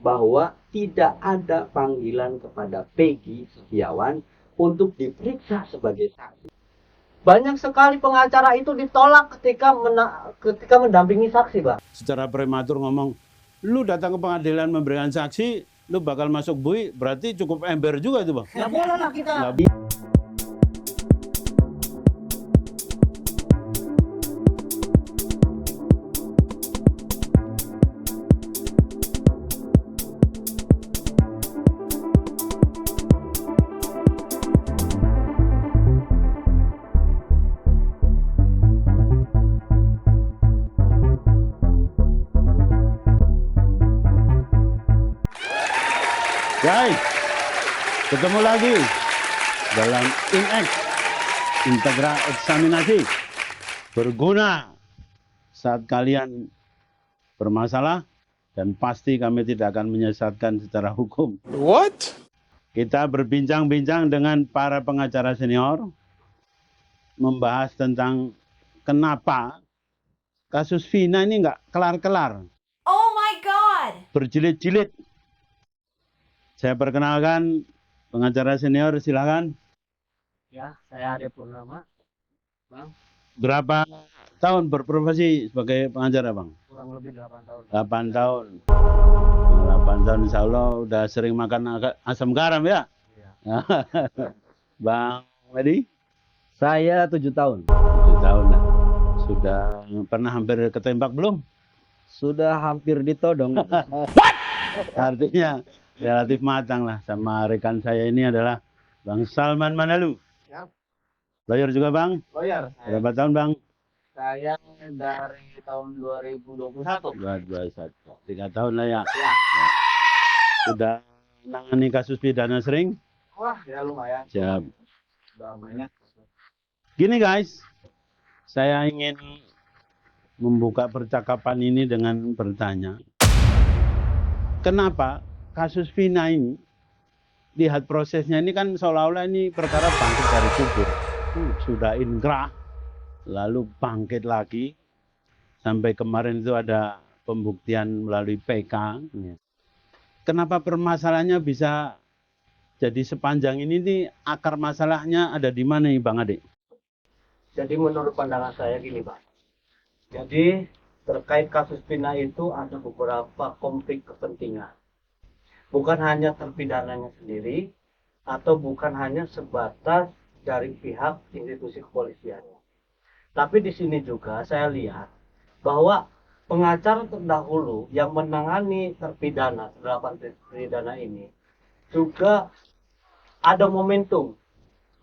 bahwa tidak ada panggilan kepada Peggy Setiawan untuk diperiksa sebagai saksi. Banyak sekali pengacara itu ditolak ketika mendampingi saksi, Bang. Secara prematur ngomong, lu datang ke pengadilan memberikan saksi, lu bakal masuk bui, berarti cukup ember juga itu, Bang. Ya boleh lah kita. Guys, ketemu lagi dalam INEX, Integra Eksaminasi. Berguna saat kalian bermasalah dan pasti kami tidak akan menyesatkan secara hukum. What? Kita berbincang-bincang dengan para pengacara senior, membahas tentang kenapa kasus Vina ini nggak kelar-kelar. Oh my God! Berjilid-jilid. Saya perkenalkan pengacara senior, silakan. Ya, saya Ade Purnama. Bang, Berapa tahun berprofesi sebagai pengacara, Bang? kurang lebih 8 tahun. 8 tahun. 8 tahun insya Allah udah sering makan asam garam ya? Iya. Bang Medi? Saya 7 tahun. 7 tahun lah. Sudah pernah hampir ketembak belum? Sudah hampir ditodong. Artinya relatif matang lah. Sama rekan saya ini adalah Bang Salman Manalu. Siap. Lawyer juga, Bang? Lawyer. Berapa tahun, Bang? Saya dari tahun 2021. 21. 3 tahun lah ya. Ya. Sudah menangani kasus pidana sering? Wah, ya lumayan. Siap. Sudah banyak. Gini guys, saya ingin membuka percakapan ini dengan bertanya. Kenapa kasus Vina ini, lihat prosesnya ini kan seolah-olah ini perkara bangkit dari kubur. Sudah inkrah, lalu bangkit lagi. Sampai kemarin itu ada pembuktian melalui PK. Kenapa permasalahannya bisa jadi sepanjang ini nih, akar masalahnya ada di mana nih Bang Ade? Jadi menurut pandangan saya gini, Pak. Jadi terkait kasus Vina itu ada beberapa konflik kepentingan. Bukan hanya terpidananya sendiri atau bukan hanya sebatas dari pihak institusi kepolisian. Tapi di sini juga saya lihat bahwa pengacara terdahulu yang menangani terpidana, 8 terpidana ini juga ada momentum.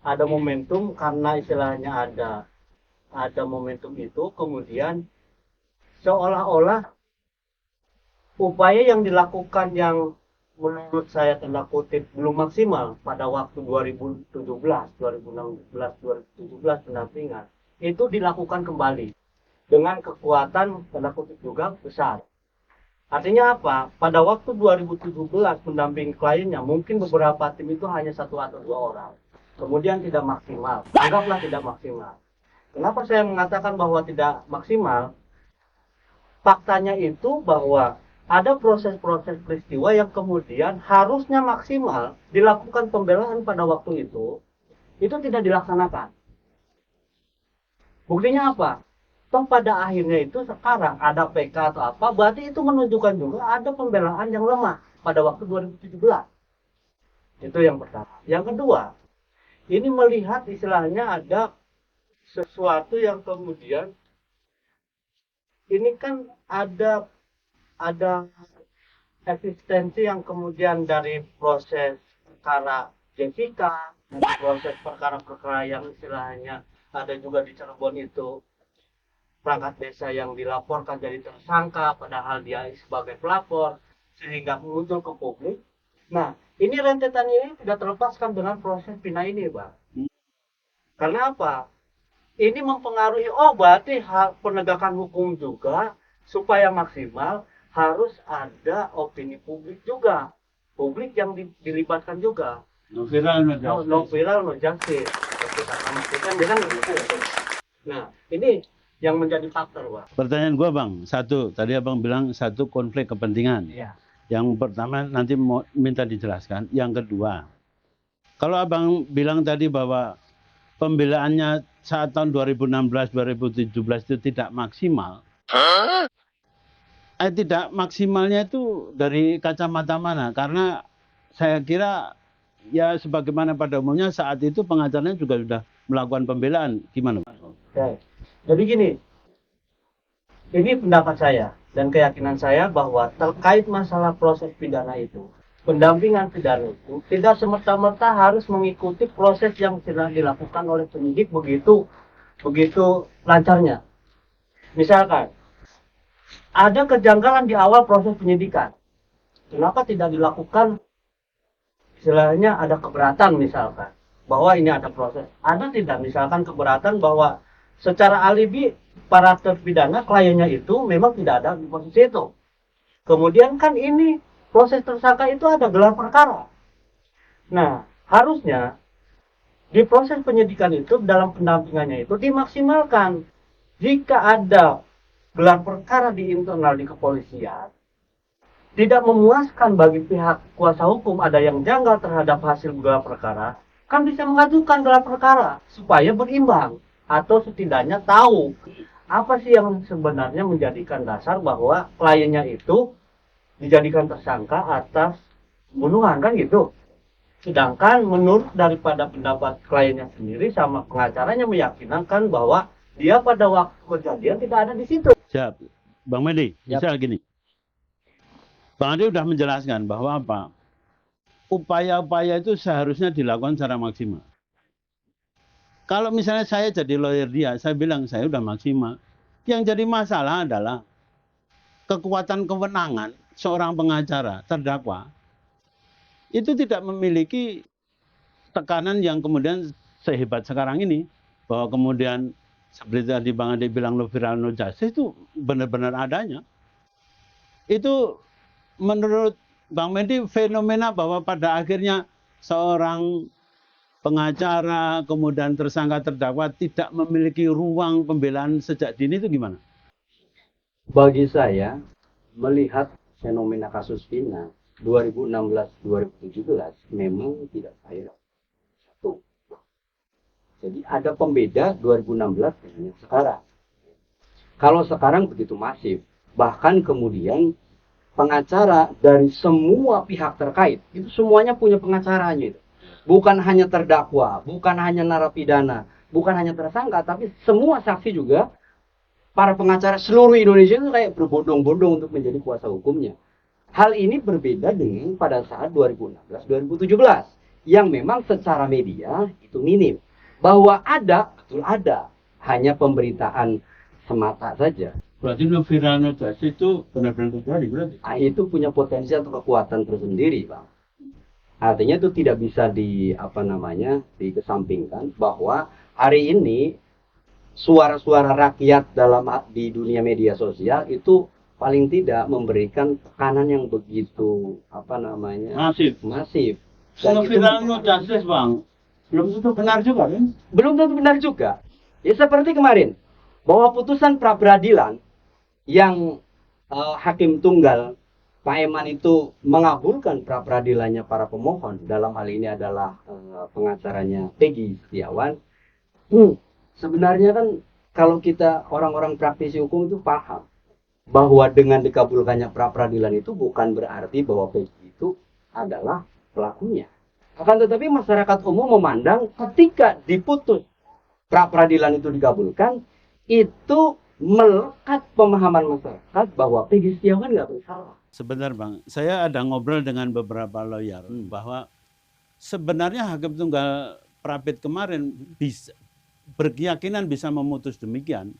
Ada momentum karena istilahnya ada momentum itu, kemudian seolah-olah upaya yang dilakukan yang menurut saya tanda kutip belum maksimal pada waktu 2017, 2016, 2017 pendampingan itu dilakukan kembali dengan kekuatan tanda kutip juga besar. Artinya apa? Pada waktu 2017 pendamping kliennya mungkin beberapa tim itu hanya 1 atau 2 orang. Kemudian tidak maksimal. Anggaplah tidak maksimal. Kenapa saya mengatakan bahwa tidak maksimal? Faktanya itu bahwa ada proses-proses peristiwa yang kemudian harusnya maksimal dilakukan pembelaan pada waktu itu tidak dilaksanakan. Buktinya apa? Toh pada akhirnya itu sekarang ada PK atau apa, berarti itu menunjukkan juga ada pembelaan yang lemah pada waktu 2017. Itu yang pertama. Yang kedua, ini melihat istilahnya ada sesuatu yang kemudian ini kan ada eksistensi yang kemudian dari proses perkara Jessica, proses perkara-perkara yang istilahnya ada juga di Cirebon itu perangkat desa yang dilaporkan jadi tersangka padahal dia sebagai pelapor sehingga muncul ke publik. Nah, ini rentetan ini tidak terlepaskan dengan proses Vina ini, Bang. Karena apa? Ini mempengaruhi, berarti penegakan hukum juga supaya maksimal harus ada opini publik juga. Publik yang dilibatkan juga. No viral, no justice. Nah, ini yang menjadi faktor, Bang. Pertanyaan gua Bang, satu, tadi Abang bilang satu konflik kepentingan. Iya. Yang pertama nanti mau minta dijelaskan. Yang kedua, kalau abang bilang tadi bahwa pembelaannya saat tahun 2016-2017 itu tidak maksimal, tidak maksimalnya itu dari kacamata mana? Karena saya kira ya sebagaimana pada umumnya saat itu pengacaranya juga sudah melakukan pembelaan. Gimana, Pak? Oke. Jadi gini, ini pendapat saya dan keyakinan saya bahwa terkait masalah proses pidana itu, pendampingan pidana itu tidak semerta-merta harus mengikuti proses yang sudah dilakukan oleh penyidik begitu lancarnya. Misalkan, ada kejanggalan di awal proses penyidikan. Kenapa tidak dilakukan, istilahnya ada keberatan misalkan, bahwa ini ada proses. Ada tidak misalkan keberatan bahwa secara alibi para terpidana kliennya itu memang tidak ada di posisi itu. Kemudian kan ini proses tersangka itu ada gelar perkara. Nah, harusnya di proses penyidikan itu dalam pendampingannya itu dimaksimalkan. Jika ada gelar perkara di internal di kepolisian tidak memuaskan bagi pihak kuasa hukum, ada yang janggal terhadap hasil gelar perkara, kan bisa mengajukan gelar perkara supaya berimbang atau setidaknya tahu apa sih yang sebenarnya menjadikan dasar bahwa kliennya itu dijadikan tersangka atas pembunuhan, kan gitu. Sedangkan menurut daripada pendapat kliennya sendiri sama pengacaranya meyakinkan bahwa dia pada waktu kejadian tidak ada di situ. Siap. Bang Medi, misal gini. Bang Andi sudah menjelaskan bahwa apa? Upaya-upaya itu seharusnya dilakukan secara maksimal. Kalau misalnya saya jadi lawyer dia, saya bilang saya sudah maksimal. Yang jadi masalah adalah kekuatan kewenangan seorang pengacara, terdakwa, itu tidak memiliki tekanan yang kemudian sehebat sekarang ini. Bahwa kemudian seperti tadi Bang Andi bilang no viral no justice itu benar-benar adanya. Itu menurut Bang Medi fenomena bahwa pada akhirnya seorang pengacara kemudian tersangka terdakwa tidak memiliki ruang pembelaan sejak dini itu gimana? Bagi saya melihat fenomena kasus Vina 2016-2017 memang tidak viral. Satu. Jadi ada pembeda 2016 dengan sekarang. Kalau sekarang begitu masif, bahkan kemudian pengacara dari semua pihak terkait, itu semuanya punya pengacaranya itu. Bukan hanya terdakwa, bukan hanya narapidana, bukan hanya tersangka, tapi semua saksi juga, para pengacara seluruh Indonesia itu kayak berbondong-bondong untuk menjadi kuasa hukumnya. Hal ini berbeda dengan pada saat 2016-2017, yang memang secara media itu minim. Bahwa ada, betul ada. Hanya pemberitaan semata saja. Berarti no viral no justice itu benar-benar terjadi berarti? Nah, itu punya potensi atau kekuatan tersendiri, Bang. Artinya itu tidak bisa dikesampingkan bahwa hari ini suara-suara rakyat di dunia media sosial itu paling tidak memberikan tekanan yang begitu masif. No viral no justice, Bang. Belum tentu benar juga kan? Belum tentu benar juga. Ya seperti kemarin, bahwa putusan pra peradilan yang hakim tunggal Pak Eman itu mengabulkan pra peradilannya para pemohon, dalam hal ini adalah pengacaranya Peggy Setiawan. Sebenarnya kan kalau kita orang-orang praktisi hukum itu paham bahwa dengan dikabulkannya pra peradilan itu bukan berarti bahwa Peggy itu adalah pelakunya. Akan tetapi masyarakat umum memandang ketika diputus pra peradilan itu dikabulkan, itu melekat pemahaman masyarakat bahwa Peggy Setiawan nggak bersalah. Sebentar Bang, saya ada ngobrol dengan beberapa lawyer bahwa sebenarnya hakim tunggal Prapit kemarin berkeyakinan bisa memutus demikian.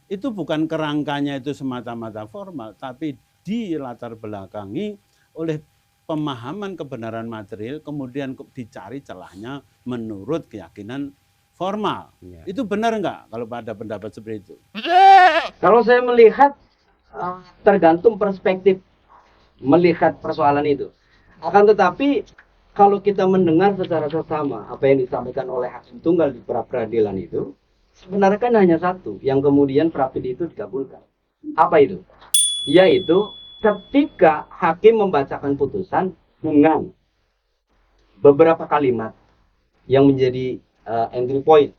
Itu bukan kerangkanya itu semata-mata formal, tapi dilatar belakangi oleh pemahaman kebenaran material, kemudian dicari celahnya menurut keyakinan formal. Ya. Itu benar nggak kalau ada pendapat seperti itu? Kalau saya melihat, tergantung perspektif melihat persoalan itu. Akan tetapi, kalau kita mendengar secara seksama apa yang disampaikan oleh hakim tunggal di pra peradilan itu, sebenarnya kan hanya satu yang kemudian Prapit itu dikabulkan. Apa itu? Yaitu ketika hakim membacakan putusan dengan beberapa kalimat yang menjadi entry point,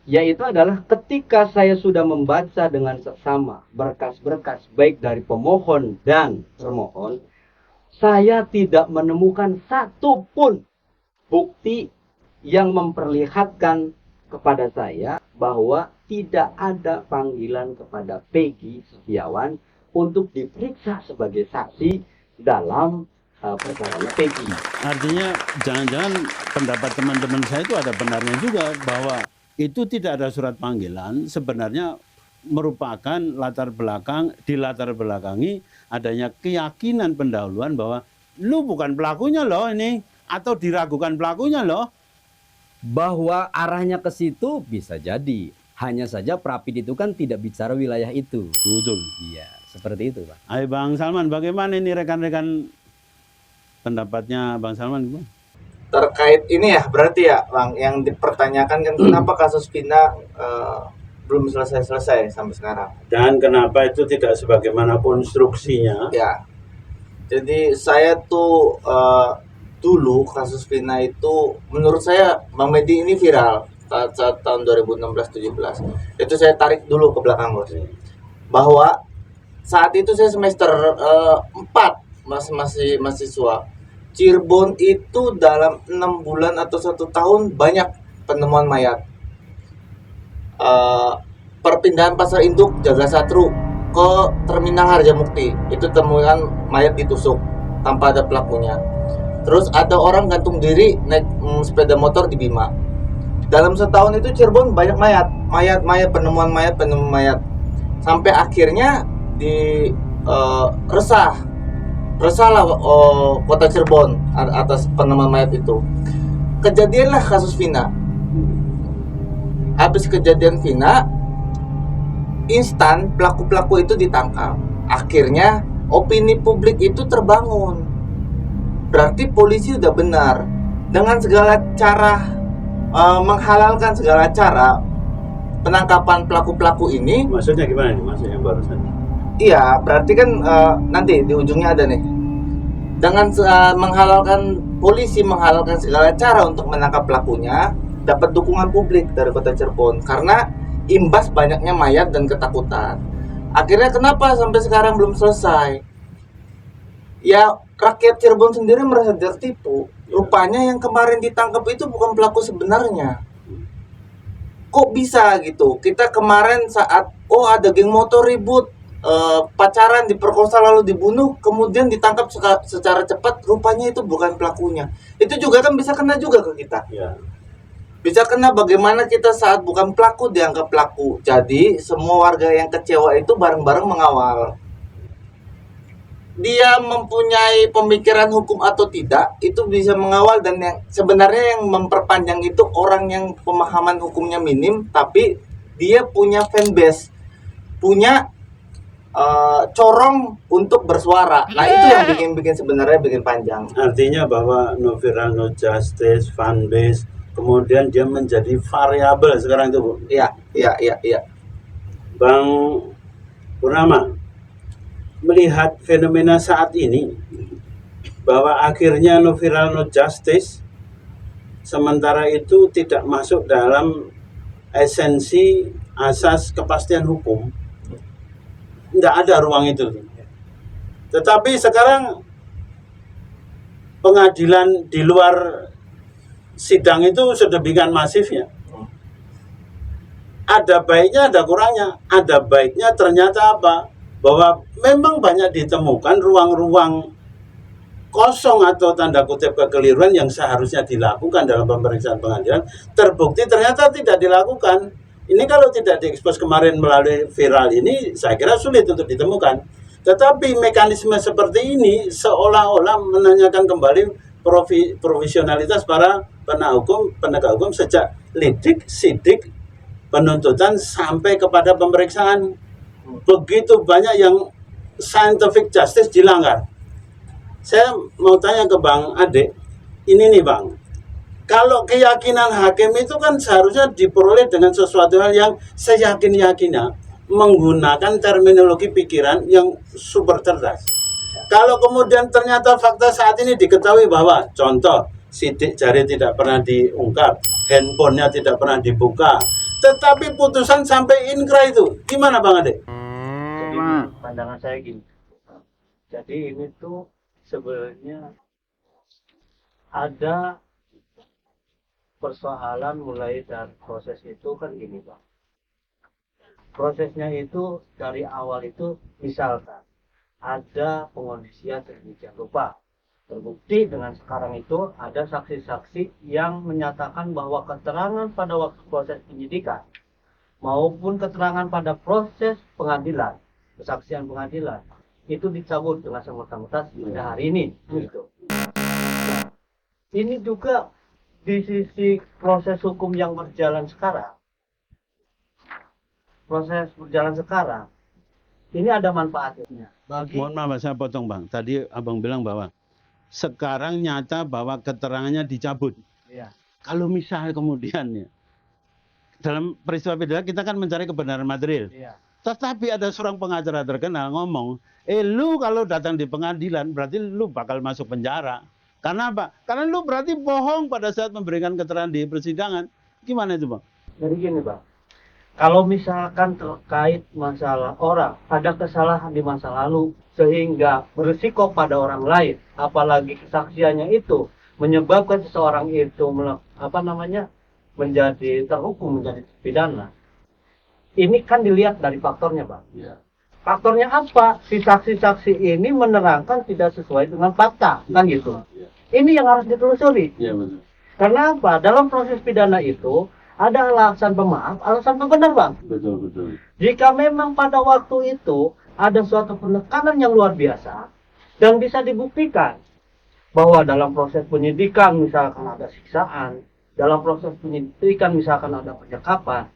yaitu adalah ketika saya sudah membaca dengan seksama berkas-berkas baik dari pemohon dan termohon, saya tidak menemukan satupun bukti yang memperlihatkan kepada saya bahwa tidak ada panggilan kepada Peggy Setiawan untuk diperiksa sebagai saksi dalam perkara Peggy. Artinya jangan-jangan pendapat teman-teman saya itu ada benarnya juga bahwa itu tidak ada surat panggilan, sebenarnya merupakan latar belakangi adanya keyakinan pendahuluan bahwa lu bukan pelakunya loh ini, atau diragukan pelakunya loh. Bahwa arahnya ke situ bisa jadi. Hanya saja Prapid itu kan tidak bicara wilayah itu. Betul. Iya, seperti itu, Pak. Ayo Bang Salman, bagaimana ini rekan-rekan pendapatnya Bang Salman? Bang? Terkait ini ya, berarti ya Bang, yang dipertanyakan kan kenapa kasus Vina belum selesai-selesai sampai sekarang. Dan kenapa itu tidak sebagaimana konstruksinya? Ya, jadi saya tuh dulu kasus Vina itu menurut saya Bang Medi ini viral saat tahun 2016-17. Itu saya tarik dulu ke belakang Bos. Bahwa saat itu saya semester 4 masih mahasiswa. Cirebon itu dalam 6 bulan atau 1 tahun banyak penemuan mayat. Perpindahan pasar induk Jaga Satru ke terminal Harjamukti, itu temuan mayat ditusuk tanpa ada pelakunya. Terus ada orang gantung diri naik sepeda motor di Bima. Dalam setahun itu Cirebon banyak mayat, penemuan mayat. Sampai akhirnya di resahlah kota Cirebon atas penemuan mayat itu. Kejadianlah kasus Vina. Habis kejadian Vina, instan pelaku-pelaku itu ditangkap. Akhirnya opini publik itu terbangun. Berarti polisi udah benar dengan segala cara menghalalkan segala cara penangkapan pelaku-pelaku ini. Maksudnya gimana nih? Maksudnya yang barusan? Iya, berarti kan nanti di ujungnya ada nih. Dengan polisi menghalalkan segala cara untuk menangkap pelakunya, dapat dukungan publik dari kota Cirebon karena imbas banyaknya mayat dan ketakutan. Akhirnya kenapa sampai sekarang belum selesai? Ya, rakyat Cirebon sendiri merasa tertipu. Rupanya yang kemarin ditangkap itu bukan pelaku sebenarnya. Kok bisa gitu? Kita kemarin saat ada geng motor ribut, pacaran, diperkosa lalu dibunuh, kemudian ditangkap secara cepat, rupanya itu bukan pelakunya. Itu juga kan bisa kena juga ke kita. Ya. Bisa kena bagaimana kita saat bukan pelaku dianggap pelaku. Jadi semua warga yang kecewa itu bareng-bareng mengawal. Dia mempunyai pemikiran hukum atau tidak, itu bisa mengawal, dan yang sebenarnya yang memperpanjang itu orang yang pemahaman hukumnya minim, tapi dia punya fanbase, punya corong untuk bersuara. Nah itu yang bikin sebenarnya bikin panjang. Artinya bahwa no viral, no justice, fanbase, kemudian dia menjadi variabel sekarang itu, Bu. Iya. Bang Purnama, melihat fenomena saat ini bahwa akhirnya no viral no justice, sementara itu tidak masuk dalam esensi asas kepastian hukum, tidak ada ruang itu. Tetapi sekarang pengadilan di luar sidang itu sedemikian masifnya. Ada baiknya, ada kurangnya. Ada baiknya ternyata apa? Bahwa memang banyak ditemukan ruang-ruang kosong atau tanda kutip kekeliruan yang seharusnya dilakukan dalam pemeriksaan pengadilan, terbukti ternyata tidak dilakukan. Ini kalau tidak diekspos kemarin melalui viral ini, saya kira sulit untuk ditemukan. Tetapi mekanisme seperti ini seolah-olah menanyakan kembali profesionalitas para penegak hukum sejak lidik, sidik, penuntutan sampai kepada pemeriksaan. Begitu banyak yang scientific justice dilanggar. Saya mau tanya ke Bang Ade, ini nih Bang, kalau keyakinan hakim itu kan seharusnya diperoleh dengan sesuatu hal yang seyakin-yakinnya. menggunakan terminologi pikiran yang super cerdas. Kalau kemudian ternyata fakta saat ini diketahui bahwa contoh sidik jari tidak pernah diungkap, handphonenya tidak pernah dibuka, tetapi putusan sampai inkrah itu, gimana Bang Ade? Jadi menurut pandangan saya gini. Jadi ini tuh sebenarnya ada persoalan mulai dari proses itu kan gini Bang. Prosesnya itu dari awal itu misalkan ada pengondisian sedemikian rupa. Terbukti dengan sekarang itu ada saksi-saksi yang menyatakan bahwa keterangan pada waktu proses penyidikan maupun keterangan pada proses pengadilan, kesaksian pengadilan itu dicabut dengan semerta-merta pada hari ini. Gitu. Nah, ini juga di sisi proses hukum yang berjalan sekarang. Proses berjalan sekarang ini ada manfaatnya. Mohon maaf saya potong Bang. Tadi Abang bilang bahwa sekarang nyata bahwa keterangannya dicabut. Iya. Kalau misal kemudian ya, dalam peristiwa pidana kita kan mencari kebenaran material. Iya. Tetapi ada seorang pengacara terkenal ngomong, lu kalau datang di pengadilan berarti lu bakal masuk penjara. Karena apa? Karena lu berarti bohong pada saat memberikan keterangan di persidangan. Gimana itu Bang? Jadi gini Bang, kalau misalkan terkait masalah orang, ada kesalahan di masa lalu sehingga berisiko pada orang lain, apalagi kesaksiannya itu menyebabkan seseorang itu menjadi terhukum, menjadi pidana. Ini kan dilihat dari faktornya Bang. Ya. Faktornya apa? Si saksi-saksi ini menerangkan tidak sesuai dengan fakta, kan gitu. Ya. Ini yang harus ditelusuri. Iya betul. Karena apa? Dalam proses pidana itu ada alasan pemaaf, alasan pembenar Bang. Betul. Jika memang pada waktu itu ada suatu penekanan yang luar biasa dan bisa dibuktikan bahwa dalam proses penyidikan misalkan ada siksaan, dalam proses penyidikan misalkan ada penyekapan,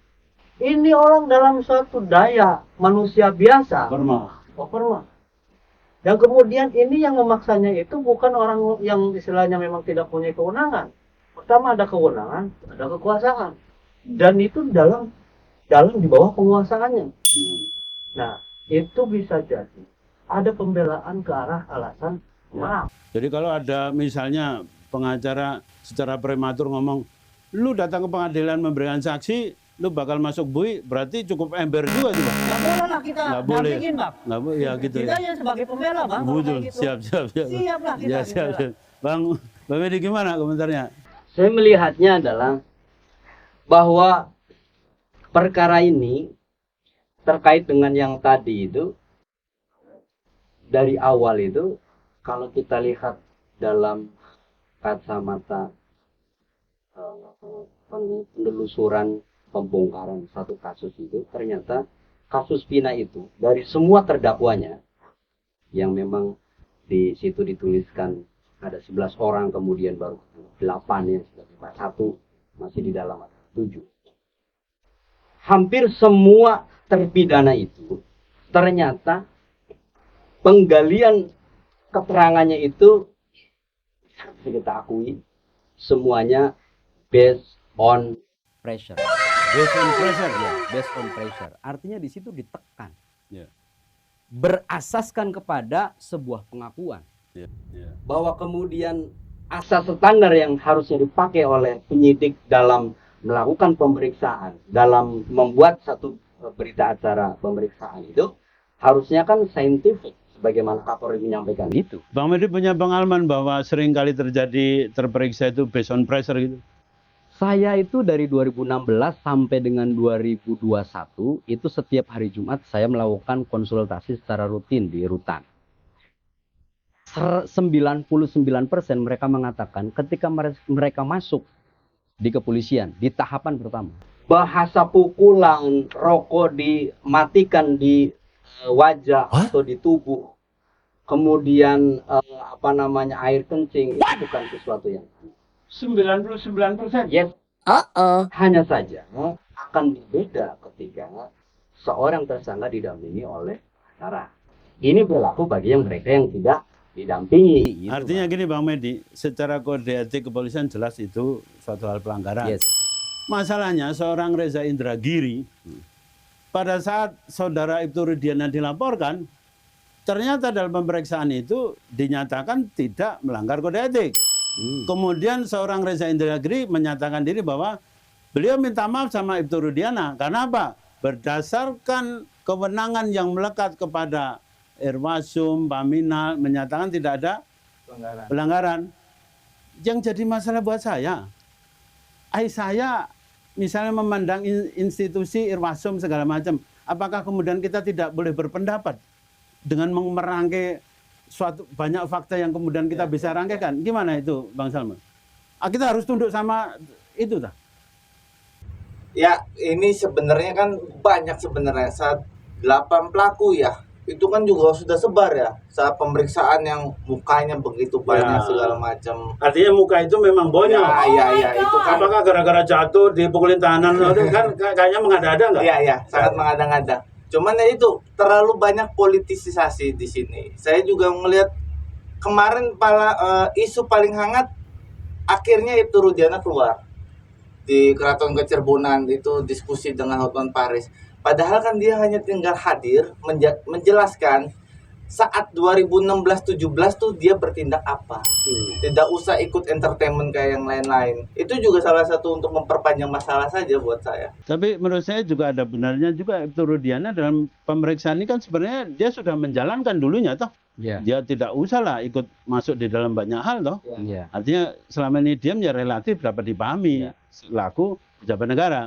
ini orang dalam suatu daya manusia biasa, overma. Dan kemudian ini yang memaksanya itu bukan orang yang istilahnya memang tidak punya kewenangan. Pertama ada kewenangan, ada kekuasaan. Dan itu dalam di bawah penguasaannya. Nah, itu bisa jadi ada pembelaan ke arah alasan maaf. Jadi kalau ada misalnya pengacara secara prematur ngomong, lu datang ke pengadilan memberikan saksi, lu bakal masuk bui, berarti cukup ember juga sih Bang. Nggak boleh lah kita Nggak boleh. dampingin, Bang. Nggak boleh, ya gitu Kita ya. yang sebagai pembela, Bang. kalau Betul, kayak gitu. siap. Siap lah kita. Ya, siap. Bang Medi gimana komentarnya? Saya melihatnya adalah bahwa perkara ini terkait dengan yang tadi itu, dari awal itu, kalau kita lihat dalam kacamata penelusuran pembongkaran satu kasus itu, ternyata kasus Pina itu dari semua terdakwanya yang memang di situ dituliskan ada 11 orang, kemudian baru 8 yang sudah bebas, 1 masih di dalam, 7. Hampir semua terpidana itu ternyata penggalian keterangannya itu harus kita akui semuanya based on Pressure. Based on pressure. Ya, based on pressure. Artinya di situ ditekan. Ya. Berasaskan kepada sebuah pengakuan. Ya. bahwa kemudian asas standar yang harusnya dipakai oleh penyidik dalam melakukan pemeriksaan, dalam membuat satu berita acara pemeriksaan itu harusnya kan saintifik, sebagaimana Kapolri menyampaikan itu. Bang Medi punya pengalaman bahwa sering kali terjadi terperiksa itu based on pressure gitu. Saya itu dari 2016 sampai dengan 2021 itu setiap hari Jumat saya melakukan konsultasi secara rutin di rutan. 99% mereka mengatakan ketika mereka masuk di kepolisian di tahapan pertama, Bahasa pukulan, rokok dimatikan di wajah atau di tubuh, kemudian air kencing, itu bukan sesuatu yang 99%. yes. Hanya saja akan berbeda ketika seorang tersangka didampingi oleh pengacara. Ini berlaku bagi mereka yang tidak didampingi. Artinya gini Bang Medi, secara kode etik kepolisian jelas itu suatu hal pelanggaran. Yes. Masalahnya seorang Reza Indragiri pada saat saudara Ibtu Rudiana dilaporkan, ternyata dalam pemeriksaan itu dinyatakan tidak melanggar kode etik. Kemudian seorang Reza Indragiri menyatakan diri bahwa beliau minta maaf sama Ibtu Rudiana. Karena apa? Berdasarkan kewenangan yang melekat kepada Irwasum, Paminal, menyatakan tidak ada pelanggaran. Yang jadi masalah buat saya misalnya memandang institusi Irwasum segala macam, apakah kemudian kita tidak boleh berpendapat dengan merangkai suatu banyak fakta yang kemudian kita bisa rangkaikan? Gimana itu, Bang Salman? Kita harus tunduk sama itu dah. Ya, ini sebenarnya kan banyak sebenarnya. Saat 8 pelaku ya, itu kan juga sudah sebar ya. Saat pemeriksaan yang mukanya begitu banyak Ya. segala macam. Artinya muka itu memang bonyok. Ya, Oh my itu God. kan. Apakah gara-gara jatuh dipukulin tahanan itu kan kayaknya mengada-ada nggak? Iya, sangat mengada-ngada. Cuman ya itu terlalu banyak politisasi di sini. Saya juga melihat kemarin isu paling hangat akhirnya itu Rudiana keluar di Keraton Kecirbonan, itu diskusi dengan Hotman Paris. Padahal kan dia hanya tinggal hadir menjelaskan saat 2016-17 tuh dia bertindak apa. Tidak usah ikut entertainment kayak yang lain-lain. Itu juga salah satu untuk memperpanjang masalah saja buat saya. Tapi menurut saya juga ada benarnya juga Ibtu Rudiana dalam pemeriksaan ini kan sebenarnya dia sudah menjalankan dulunya toh. Iya. Dia tidak usah lah ikut masuk di dalam banyak hal toh. Iya. Artinya selama ini diam ya relatif dapat dipahami selaku pejabat negara.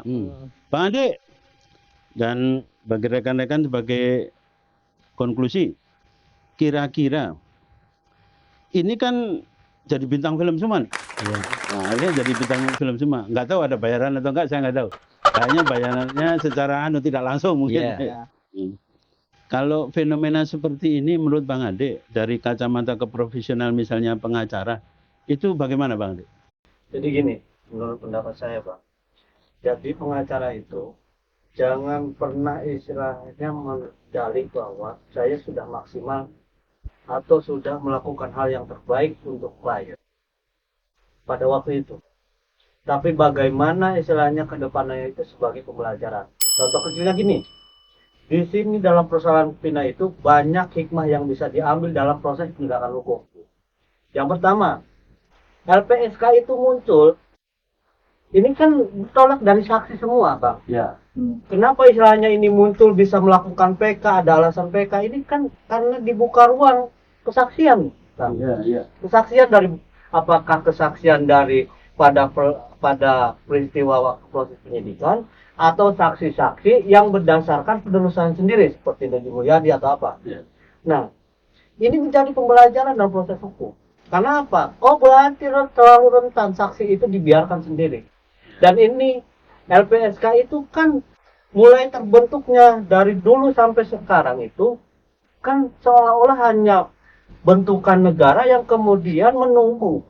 Bang Ade, dan bagi rekan-rekan sebagai konklusi, kira-kira ini kan jadi bintang film semua nih. Nah, ini jadi bintang film semua. Nggak tahu ada bayaran atau enggak, saya nggak tahu. Kayaknya bayarannya secara tidak langsung mungkin. Iya. Kalau fenomena seperti ini menurut Bang Ade, dari kacamata keprofesional misalnya pengacara, itu bagaimana Bang Ade? Jadi gini, menurut pendapat saya, Bang. Jadi pengacara itu jangan pernah istilahnya mendalih bahwa saya sudah maksimal atau sudah melakukan hal yang terbaik untuk klien pada waktu itu. Tapi bagaimana istilahnya ke depannya itu sebagai pembelajaran. Contoh kecilnya gini, di sini dalam persoalan pidana itu banyak hikmah yang bisa diambil dalam proses penegakan hukum. Yang pertama, LPSK itu muncul, ini kan ditolak dari saksi semua, Bang. Ya. Kenapa istilahnya ini muncul bisa melakukan PK, ada alasan PK, ini kan karena dibuka ruang kesaksian, Bang. Iya. Kesaksian dari, apakah kesaksian dari pada peristiwa waktu proses penyidikan, atau saksi-saksi yang berdasarkan penelusuran sendiri, seperti Deddy Mulyadi atau apa. Iya. Nah, ini menjadi pembelajaran dalam proses hukum. Karena apa? Oh, berarti terlalu rentan saksi itu dibiarkan sendiri. Dan ini LPSK itu kan mulai terbentuknya dari dulu sampai sekarang itu kan seolah-olah hanya bentukan negara yang kemudian menunggu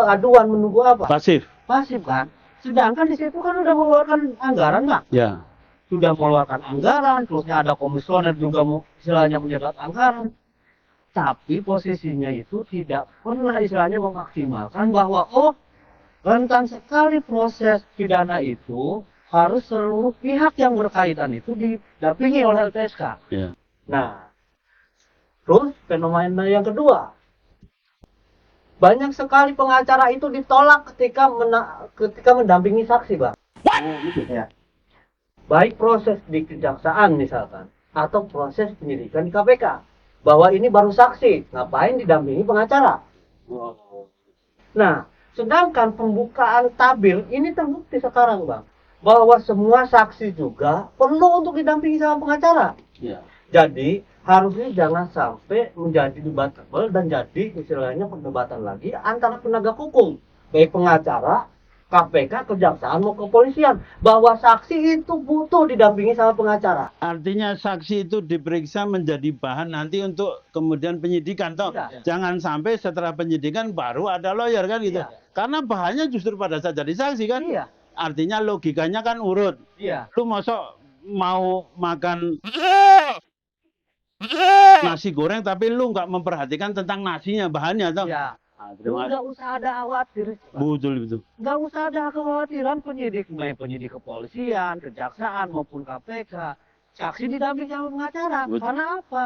aduan, menunggu apa? Pasif. Pasif kan. Sedangkan di situ kan udah mengeluarkan anggaran, Pak. Ya. Sudah mengeluarkan anggaran, terusnya ada komisioner juga istilahnya menyedot anggaran. Tapi posisinya itu tidak pernah istilahnya memaksimalkan bahwa rentan sekali proses pidana itu harus seluruh pihak yang berkaitan itu didampingi oleh LPSK. Ya. Nah, terus fenomena yang kedua, banyak sekali pengacara itu ditolak ketika mendampingi saksi, Bang. Ya. Baik proses di kejaksaan misalkan, atau proses penyidikan di KPK. Bahwa ini baru saksi, ngapain didampingi pengacara? Nah, sedangkan pembukaan tabir ini terbukti sekarang, Bang, bahwa semua saksi juga perlu untuk didampingi sama pengacara. Ya. Jadi harusnya jangan sampai menjadi debatable dan jadi istilahnya perdebatan lagi antara penegak hukum, baik pengacara, KPK, kejaksaan mau kepolisian, bahwa saksi itu butuh didampingi sama pengacara. Artinya saksi itu diperiksa menjadi bahan nanti untuk kemudian penyidikan toh. Iya. Jangan sampai setelah penyidikan baru ada lawyer kan gitu. Iya. Karena bahannya justru pada saat jadi saksi kan. Iya. Artinya logikanya kan urut. Iya. Lu masa mau makan nasi goreng tapi lu nggak memperhatikan tentang nasinya, bahannya toh. Iya. Terima kasih. Nggak usah ada khawatir. Betul betul. Nggak usah ada kekhawatiran penyidik kepolisian, kejaksaan maupun KPK. Saksi didampingi sama pengacara. Betul. Karena apa?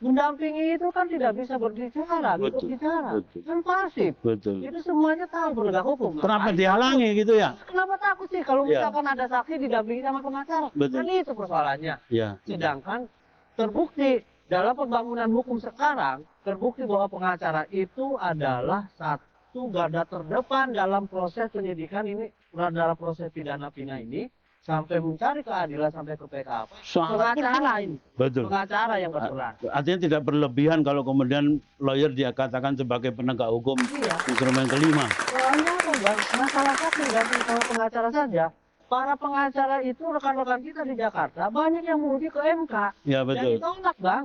Mendampingi itu kan tidak bisa berbicara, ikut Betul. bicara. Betul. Kan pasif. Betul. Itu semuanya tahu penegak hukum. Kenapa Ngapain dihalangi gitu ya? takut? Kenapa takut sih kalau Ya. misalkan ada saksi didampingi sama pengacara? Betul. Kan itu persoalannya. Ya. Sedangkan terbukti dalam pembangunan hukum sekarang, terbukti bahwa pengacara itu adalah satu garda terdepan dalam proses penyidikan ini, dalam proses pidana ini, sampai mencari keadilan sampai ke PKP. Sangat Pengacara ini, betul. pengacara yang berperan. Artinya tidak berlebihan kalau kemudian lawyer dia katakan sebagai penegak hukum Iya. instrumen kelima. Soalnya apa, Bang? Masalah saksi gantung sama pengacara saja. Para pengacara itu rekan-rekan kita di Jakarta banyak yang merugi ke MK. Ya Dan betul. ditolak, Bang.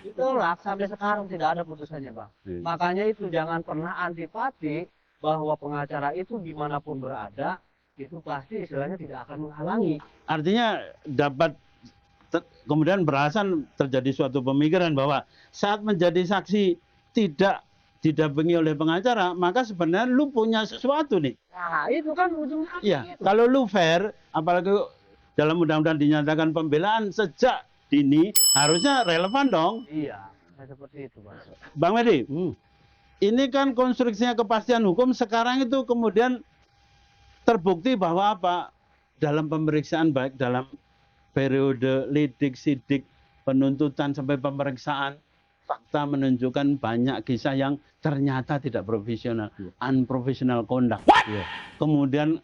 Ditolak sampai sekarang tidak ada putusannya, Bang. Iya. Makanya itu jangan pernah antipati bahwa pengacara itu dimanapun berada, itu pasti istilahnya tidak akan menghalangi. Artinya dapat kemudian berasan terjadi suatu pemikiran bahwa saat menjadi saksi tidak didampingi oleh pengacara, maka sebenarnya lu punya sesuatu nih. Nah, itu kan ujungnya Iya, gitu. kalau lu fair, apalagi dalam undang-undang dinyatakan pembelaan sejak dini, harusnya relevan dong. Iya, nah seperti itu, Bang. Bang Medi, ini kan konstruksinya kepastian hukum sekarang itu kemudian terbukti bahwa apa? Dalam pemeriksaan baik dalam periode lidik, sidik, penuntutan sampai pemeriksaan, fakta menunjukkan banyak kisah yang ternyata tidak profesional, unprofessional conduct. Kemudian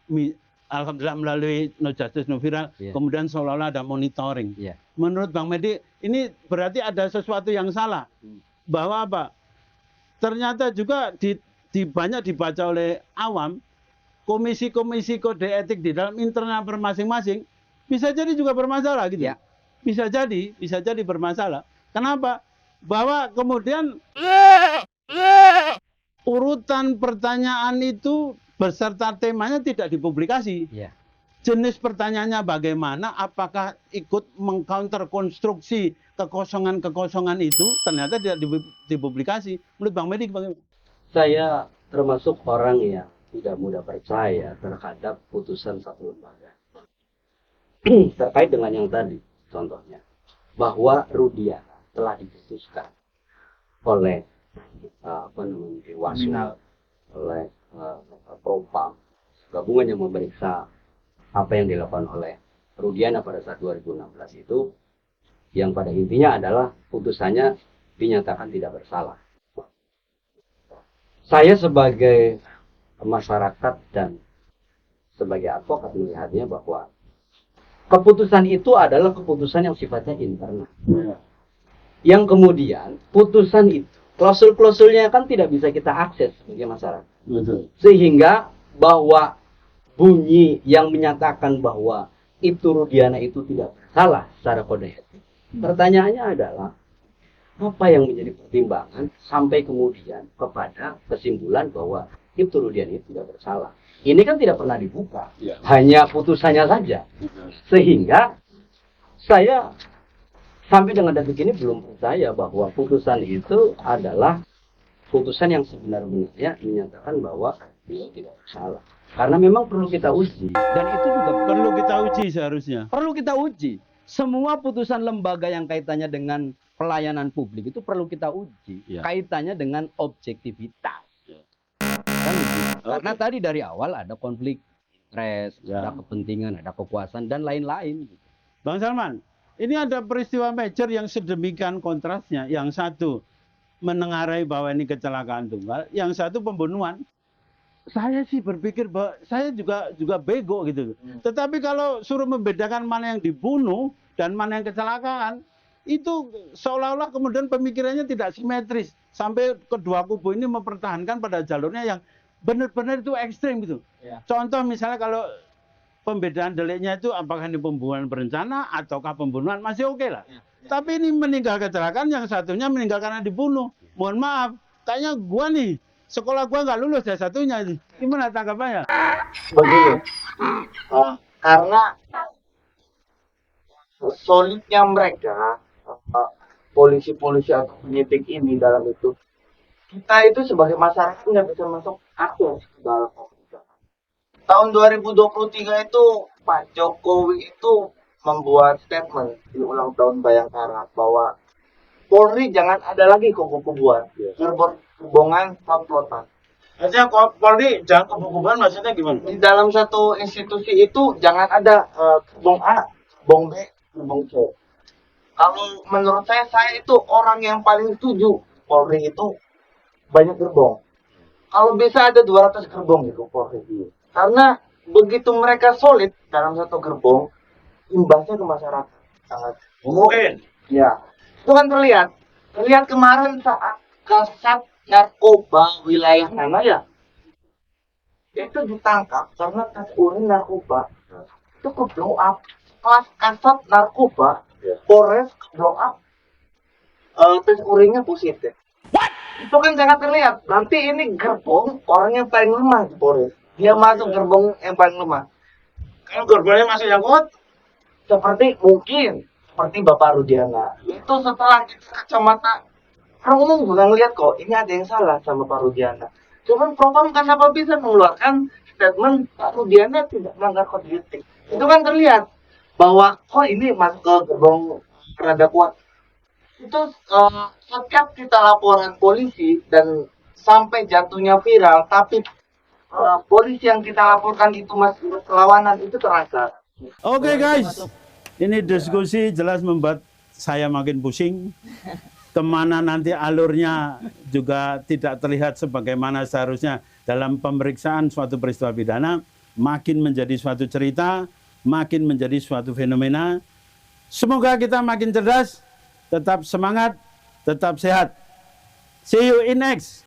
alhamdulillah melalui No Justice No Viral, Iya. kemudian seolah-olah ada monitoring. Iya. Menurut Bang Medi, ini berarti ada sesuatu yang salah. Bahwa apa? Ternyata juga banyak dibaca oleh awam, komisi-komisi kode etik di dalam internal masing-masing bisa jadi juga bermasalah gitu. Ya. Bisa jadi bermasalah. Kenapa? Bahwa kemudian urutan pertanyaan itu beserta temanya tidak dipublikasi. Iya. Jenis pertanyaannya bagaimana, apakah ikut mengcounter konstruksi kekosongan-kekosongan itu ternyata tidak dipublikasi. Menurut Bang Medi bagaimana? Saya termasuk orang yang tidak mudah percaya terhadap putusan satu lembaga. Terkait dengan yang tadi, contohnya, bahwa Rudiana telah diputuskan oleh Dewas, oleh Propam, gabungan yang memeriksa apa yang dilakukan oleh Rudiana pada saat 2016 itu, yang pada intinya adalah putusannya dinyatakan tidak bersalah. Saya sebagai masyarakat dan sebagai advokat melihatnya bahwa keputusan itu adalah keputusan yang sifatnya internal. Yang kemudian putusan itu, klausul-klausulnya kan tidak bisa kita akses sebagai masyarakat. Betul. Sehingga bahwa bunyi yang menyatakan bahwa Ibtu Rudiana itu tidak bersalah secara kode etik. Pertanyaannya adalah, apa yang menjadi pertimbangan sampai kemudian kepada kesimpulan bahwa Ibtu Rudiana itu tidak bersalah? Ini kan tidak pernah dibuka, hanya putusannya saja. Sehingga saya sampai dengan detik ini belum percaya bahwa putusan itu adalah putusan yang sebenarnya menyatakan bahwa beliau tidak bersalah. Karena memang perlu kita uji. Dan itu juga Perlu kita uji seharusnya. perlu kita uji. Semua putusan lembaga yang kaitannya dengan pelayanan publik itu perlu kita uji. Ya. Kaitannya dengan objektivitas. Kan begitu. Karena tadi dari awal ada konflik interest, Ya. ada kepentingan, ada kekuasaan, dan lain-lain. Bang Salman, ini ada peristiwa major yang sedemikian kontrasnya. Yang satu menengarai bahwa ini kecelakaan tunggal, yang satu pembunuhan. Saya sih berpikir bahwa saya juga bego gitu. Tetapi kalau suruh membedakan mana yang dibunuh dan mana yang kecelakaan, itu seolah-olah kemudian pemikirannya tidak simetris. Sampai kedua kubu ini mempertahankan pada jalurnya yang benar-benar itu ekstrim gitu. Ya. Contoh misalnya kalau pembedaan deliknya itu apakah ini pembunuhan berencana ataukah pembunuhan, masih oke lah. Tapi ini meninggal kecelakaan, yang satunya meninggal karena dibunuh. Mohon maaf, kayaknya gua nih, sekolah gua nggak lulus ya satunya. Gimana tanggapannya? Begini, karena solidnya mereka, polisi-polisi atau penyidik ini dalam itu, kita itu sebagai masyarakat nggak bisa masuk akses ke dalam pemerintahan. Tahun 2023 itu Pak Jokowi itu membuat statement di ulang tahun Bayangkara bahwa Polri jangan ada lagi kubu-kubuan, gerbongan komplotan. Artinya Polri jangan kubu-kubuan maksudnya gimana? Di dalam satu institusi itu jangan ada gerbong A, gerbong B, gerbong C. Kalau menurut saya itu orang yang paling setuju Polri itu banyak gerbong. Kalau bisa ada 200 gerbong gitu Polri. Karena begitu mereka solid dalam satu gerbong, imbasnya ke masyarakat sangat Mungkin. ya. Itu kan terlihat kemarin saat Kasat Narkoba wilayah mana ya? Itu ditangkap karena tes urin narkoba. Itu ke blow up. Kelas Kasat Narkoba, Polres ke blow up. Tes urinnya positif. Itu kan sangat terlihat. Berarti ini gerbong orang yang paling lemah di Polres. Dia masuk gerbong yang paling lemah. Kalau gerbongnya masih yang kuat, Seperti Bapak Rudiana. Itu setelah kita kacamata orang umum juga ngeliat kok ini ada yang salah sama Pak Rudiana. Cuman Propam kenapa bisa mengeluarkan statement Pak Rudiana tidak melanggar kode etik. Itu kan terlihat bahwa ini masuk ke gerbong rada kuat. Itu setiap kita laporan polisi dan sampai jatuhnya viral, tapi polisi yang kita laporkan itu masih perlawanan, itu terasa. Oke guys, ini diskusi jelas membuat saya makin pusing. Kemana nanti alurnya juga tidak terlihat sebagaimana seharusnya dalam pemeriksaan suatu peristiwa pidana. Makin menjadi suatu cerita, makin menjadi suatu fenomena. Semoga kita makin cerdas, tetap semangat, tetap sehat. See you in next.